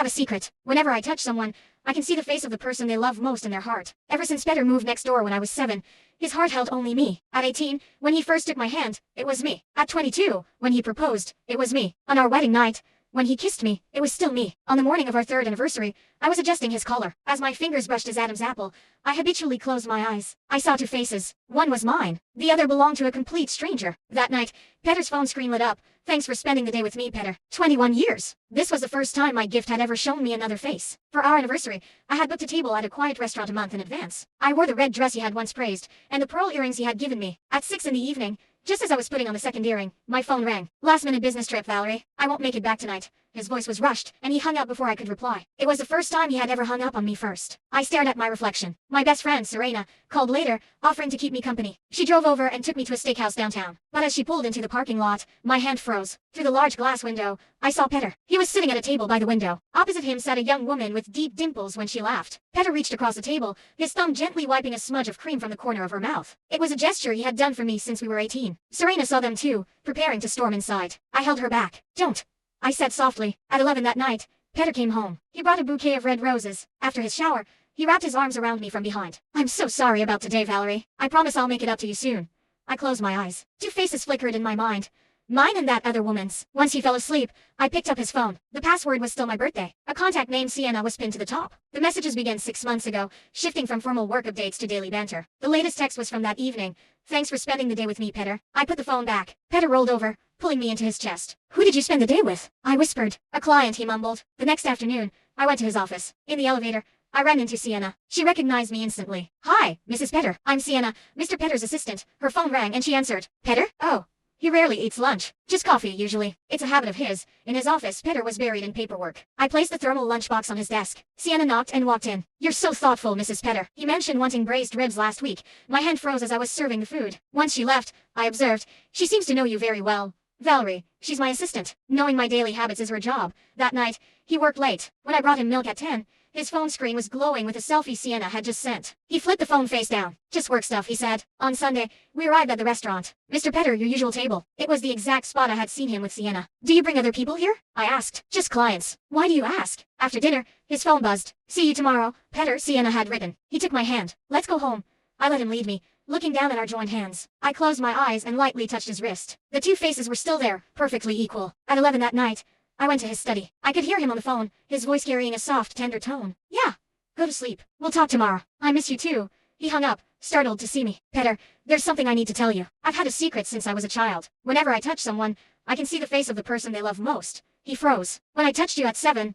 have a secret. Whenever I touch someone, I can see the face of the person they love most in their heart. Ever since Peter moved next door when I was 7, his heart held only me. At 18, when he first took my hand, it was me. At 22, when he proposed, it was me. On our wedding night, when he kissed me, it was still me. On the morning of our 3rd anniversary, I was adjusting his collar. As my fingers brushed his Adam's apple, I habitually closed my eyes. I saw 2 faces. One was mine. The other belonged to a complete stranger. That night, Peter's phone screen lit up. Thanks for spending the day with me, Peter. 21 years. This was the first time my gift had ever shown me another face. For our anniversary, I had booked a table at a quiet restaurant a month in advance. I wore the red dress he had once praised, and the pearl earrings he had given me. At 6 in the evening, just as I was putting on the second earring, my phone rang. Last-minute business trip, Valerie. I won't make it back tonight. His voice was rushed, and he hung up before I could reply. It was the first time he had ever hung up on me first. I stared at my reflection. My best friend, Serena, called later, offering to keep me company. She drove over and took me to a steakhouse downtown. But as she pulled into the parking lot, my hand froze. Through the large glass window, I saw Peter. He was sitting at a table by the window. Opposite him sat a young woman with deep dimples when she laughed. Peter reached across the table, his thumb gently wiping a smudge of cream from the corner of her mouth. It was a gesture he had done for me since we were 18. Serena saw them too, preparing to storm inside. I held her back. Don't, I said softly. At 11 that night, Peter came home. He brought a bouquet of red roses. After his shower, he wrapped his arms around me from behind. I'm so sorry about today, Valerie. I promise I'll make it up to you soon. I closed my eyes. 2 faces flickered in my mind. Mine and that other woman's. Once he fell asleep, I picked up his phone. The password was still my birthday. A contact named Sienna was pinned to the top. The messages began 6 months ago, shifting from formal work updates to daily banter. The latest text was from that evening. Thanks for spending the day with me, Peter. I put the phone back. Peter rolled over, pulling me into his chest. Who did you spend the day with? I whispered. A client, he mumbled. The next afternoon, I went to his office. In the elevator, I ran into Sienna. She recognized me instantly. Hi, Mrs. Peter. I'm Sienna, Mr. Peter's assistant. Her phone rang and she answered. Peter? Oh. He rarely eats lunch. Just coffee, usually. It's a habit of his. In his office, Peter was buried in paperwork. I placed the thermal lunchbox on his desk. Sienna knocked and walked in. You're so thoughtful, Mrs. Peter. He mentioned wanting braised ribs last week. My hand froze as I was serving the food. Once she left, I observed. She seems to know you very well. Valerie, she's my assistant. Knowing my daily habits is her job. That night, he worked late. When I brought him milk at 10, his phone screen was glowing with a selfie Sienna had just sent. He flipped the phone face down. Just work stuff, he said. On Sunday, we arrived at the restaurant. Mr. Peter, your usual table. It was the exact spot I had seen him with Sienna. Do you bring other people here? I asked. Just clients. Why do you ask? After dinner, his phone buzzed. See you tomorrow, Peter, Sienna had written. He took my hand. Let's go home. I let him lead me, looking down at our joined hands. I closed my eyes and lightly touched his wrist. The 2 faces were still there, perfectly equal. At 11 that night, I went to his study. I could hear him on the phone, his voice carrying a soft, tender tone. Yeah. Go to sleep. We'll talk tomorrow. I miss you too. He hung up, startled to see me. Peter, there's something I need to tell you. I've had a secret since I was a child. Whenever I touch someone, I can see the face of the person they love most. He froze. When I touched you at 7,